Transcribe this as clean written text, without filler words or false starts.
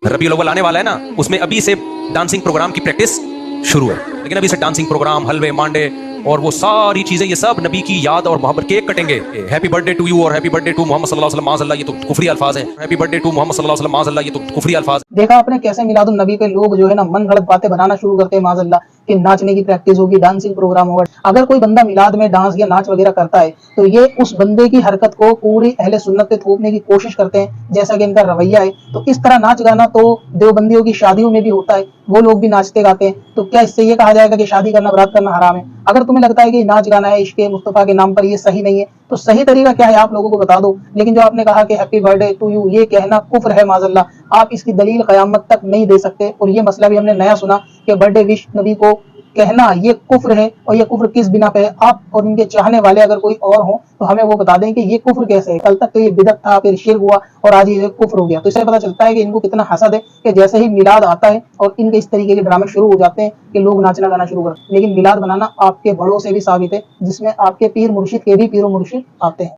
रबीउल अव्वल आने वाला है ना, उसमें अभी से डांसिंग प्रोग्राम की प्रैक्टिस शुरू है, लेकिन अभी से डांसिंग प्रोग्राम, हलवे मांडे और वो सारी चीजें, ये सब नबी की याद और मोहब्बत, केक कटेंगे, हैप्पी बर्थडे टू यू और हैप्पी बर्थडे टू मोहम्मद सल्लल्लाहु अलैहि वसल्लम, माज़अल्लाह, ये तो कुफरी अल्फाज हैं। हैप्पी बर्थडे टू मोहम्मद सल्लल्लाहु अलैहि वसल्लम, माज़अल्लाह, ये तो कुफरी अल्फाज। देखा आपने कैसे मिलादुन नबी पे लोग जो है ना मन गलत बातें बनाना शुरू करते हैं माज़अल्लाह, कि नाचने की प्रैक्टिस होगी, डांसिंग प्रोग्राम होगा। अगर कोई बंदा मिलाद में डांस या नाच वगैरह करता है तो ये उस बंदे की हरकत को पूरी अहले सुन्नत पे थोपने की कोशिश करते हैं, जैसा कि इनका रवैया है। तो इस तरह नाच गाना तो देवबंदियों की शादियों में भी होता है, वो लोग भी नाचते गाते हैं। तो क्या इससे ये कहा जाएगा कि शादी करना, बारात करना हराम है? अगर तुम्हें लगता है कि नाच गाना है इश्क मुस्तफा के नाम पर, ये सही नहीं है, तो सही तरीका क्या है आप लोगों को बता दो। लेकिन जो आपने कहा कि हैप्पी बर्थडे टू यू, ये कहना कुफ्र है माज़अल्लाह, आप इसकी दलील क़यामत तक नहीं दे सकते। और ये मसला भी हमने नया सुना कि बर्थडे विश नबी को कहना ये कुफ्र है, और ये कुफ्र किस बिना पे है। आप और इनके चाहने वाले अगर कोई और हो तो हमें वो बता दें कि ये कुफ्र कैसे है। कल तक तो ये बिदअत था, फिर शिर्क हुआ और आज ये कुफ्र हो गया। तो इससे पता चलता है कि इनको कितना हसद है कि जैसे ही मिलाद आता है और इनके इस तरीके के ड्रामे शुरू हो जाते हैं कि लोग नाचना गाना शुरू करते हैं। लेकिन मिलाद बनाना आपके बड़ों से भी साबित है, जिसमें आपके पीर मुर्शिद के भी पीर मुर्शिद आते हैं।